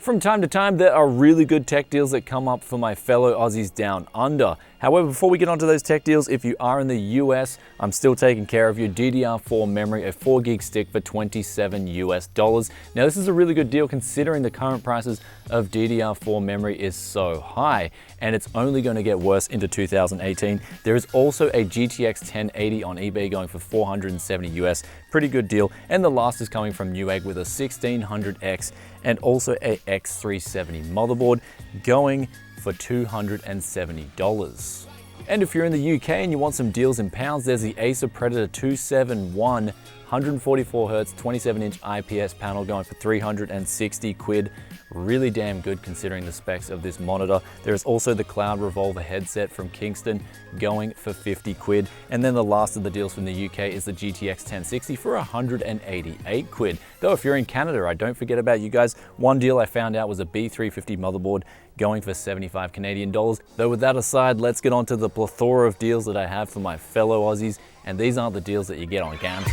From time to time, there are really good tech deals that come up for my fellow Aussies down under. However, before we get onto those tech deals, if you are in the US, I'm still taking care of your DDR4 memory, a 4 gig stick for $27 US. Now, this is a really good deal considering the current prices of DDR4 memory is so high, and it's only going to get worse into 2018. There is also a GTX 1080 on eBay going for $470 US. Pretty good deal. And the last is coming from Newegg with a 1600X and also a X370 motherboard going for $270. And if you're in the UK and you want some deals in pounds, there's the Acer Predator 271 144Hz 27-inch IPS panel going for 360 quid. Really damn good considering the specs of this monitor. There is also the Cloud Revolver headset from Kingston going for 50 quid. And then the last of the deals from the UK is the GTX 1060 for 188 quid. Though if you're in Canada, I don't forget about you guys. One deal I found out was a B350 motherboard going for 75 Canadian dollars. Though with that aside, let's get on to the plethora of deals that I have for my fellow Aussies. And these aren't the deals that you get on Gantry.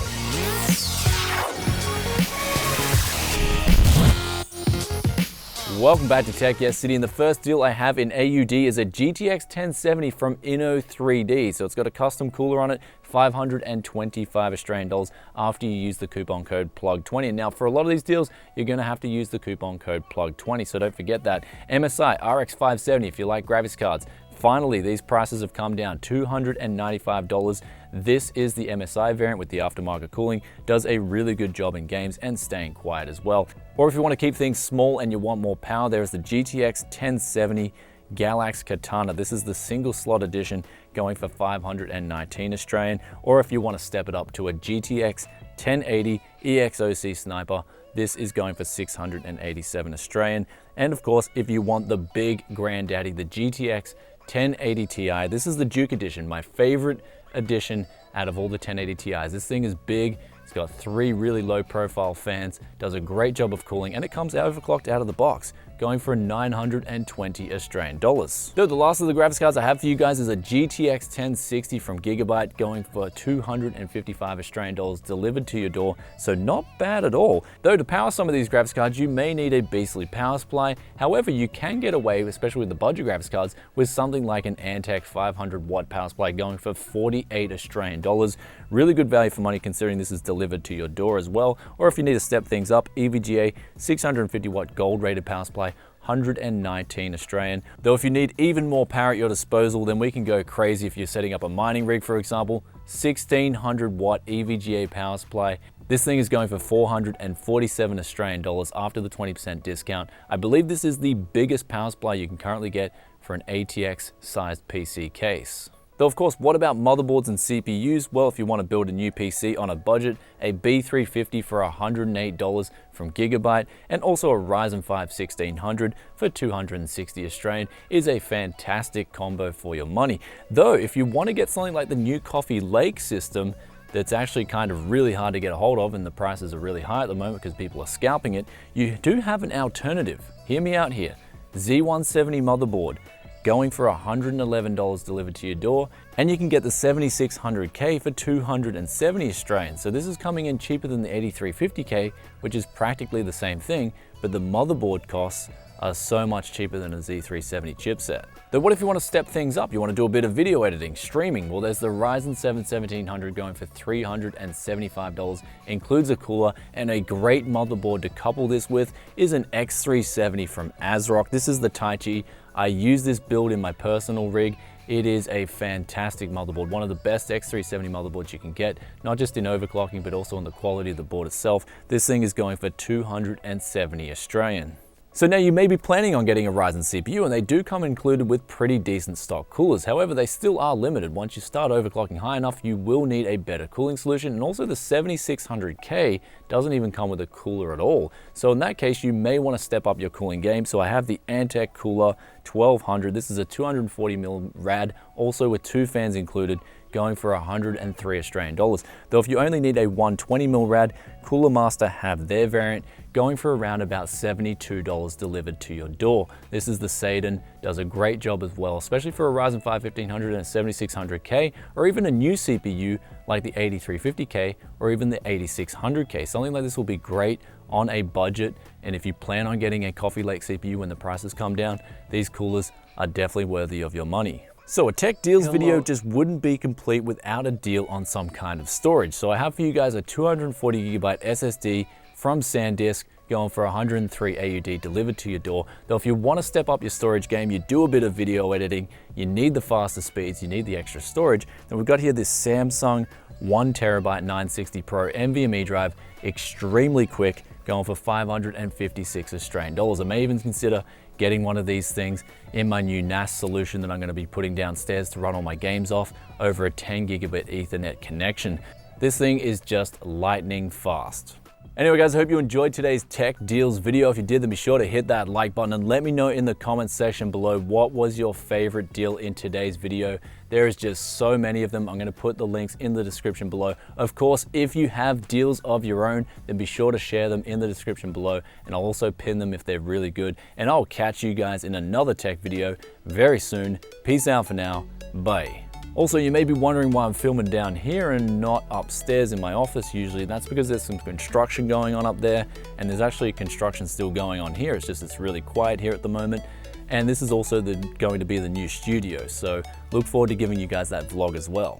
Welcome back to Tech Yes City, and the first deal I have in AUD is a GTX 1070 from Inno3D. So it's got a custom cooler on it, 525 Australian dollars after you use the coupon code PLUG20. And now for a lot of these deals, you're gonna have to use the coupon code PLUG20, so don't forget that. MSI RX 570 if you like graphics cards. Finally, these prices have come down, $295. This is the MSI variant with the aftermarket cooling. Does a really good job in games and staying quiet as well. Or if you want to keep things small and you want more power, there is the GTX 1070 Galax Katana. This is the single slot edition going for 519 Australian. Or if you want to step it up to a GTX 1080 EXOC Sniper, this is going for 687 Australian. And of course, if you want the big granddaddy, the GTX 1080 Ti, this is the Duke edition, my favorite edition out of all the 1080 Ti's. This thing is big. It's got 3 really low profile fans, does a great job of cooling, and it comes overclocked out of the box, going for 920 Australian dollars. So the last of the graphics cards I have for you guys is a GTX 1060 from Gigabyte going for 255 Australian dollars delivered to your door, so not bad at all. Though to power some of these graphics cards, you may need a beastly power supply. However, you can get away, especially with the budget graphics cards, with something like an Antec 500 watt power supply going for 48 Australian dollars. Really good value for money considering this is delivered to your door as well. Or if you need to step things up, EVGA 650 watt gold rated power supply, 119 Australian. Though if you need even more power at your disposal, then we can go crazy if you're setting up a mining rig, for example. 1600 watt EVGA power supply. This thing is going for 447 Australian dollars after the 20% discount. I believe this is the biggest power supply you can currently get for an ATX sized PC case. Though of course, what about motherboards and CPUs? Well, if you want to build a new PC on a budget, a B350 for $108 from Gigabyte and also a Ryzen 5 1600 for 260 Australian is a fantastic combo for your money. Though if you want to get something like the new Coffee Lake system that's actually kind of really hard to get a hold of and the prices are really high at the moment because people are scalping it, you do have an alternative. Hear me out here. Z170 motherboard, going for $111 delivered to your door, and you can get the 7600K for 270 Australian. So this is coming in cheaper than the 8350K, which is practically the same thing, but the motherboard costs are so much cheaper than a Z370 chipset. Though what if you want to step things up? You want to do a bit of video editing, streaming? Well, there's the Ryzen 7 1700 going for $375, includes a cooler, and a great motherboard to couple this with is an X370 from Asrock. This is the Taichi. I use this build in my personal rig. It is a fantastic motherboard, one of the best X370 motherboards you can get, not just in overclocking, but also in the quality of the board itself. This thing is going for 270 Australian. So now you may be planning on getting a Ryzen CPU, and they do come included with pretty decent stock coolers. However, they still are limited. Once you start overclocking high enough, you will need a better cooling solution. And also the 7600K doesn't even come with a cooler at all. So in that case, you may want to step up your cooling game. So I have the Antec Cooler 1200. This is a 240mm rad, also with 2 fans included, going for 103 Australian dollars. Though if you only need a 120mm rad, Cooler Master have their variant going for around about $72 delivered to your door. This is the Saturn, does a great job as well, especially for a Ryzen 5 1500 and a 7600K, or even a new CPU like the 8350K or even the 8600K. Something like this will be great on a budget, and if you plan on getting a Coffee Lake CPU when the prices come down, these coolers are definitely worthy of your money. So a tech deals video just wouldn't be complete without a deal on some kind of storage. So I have for you guys a 240GB SSD from SanDisk going for 103 AUD delivered to your door. Though if you want to step up your storage game, you do a bit of video editing, you need the faster speeds, you need the extra storage, then we've got here this Samsung 1TB 960 Pro NVMe drive, extremely quick, going for 556 Australian dollars. I may even consider getting one of these things in my new NAS solution that I'm going to be putting downstairs to run all my games off over a 10 gigabit Ethernet connection. This thing is just lightning fast. Anyway guys, I hope you enjoyed today's tech deals video. If you did, then be sure to hit that like button and let me know in the comments section below what was your favorite deal in today's video. There is just so many of them. I'm going to put the links in the description below. Of course, if you have deals of your own, then be sure to share them in the description below, and I'll also pin them if they're really good. And I'll catch you guys in another tech video very soon. Peace out for now. Bye. Also, you may be wondering why I'm filming down here and not upstairs in my office usually. That's because there's some construction going on up there, and there's actually construction still going on here. It's just it's really quiet here at the moment. And this is also going to be the new studio, so look forward to giving you guys that vlog as well.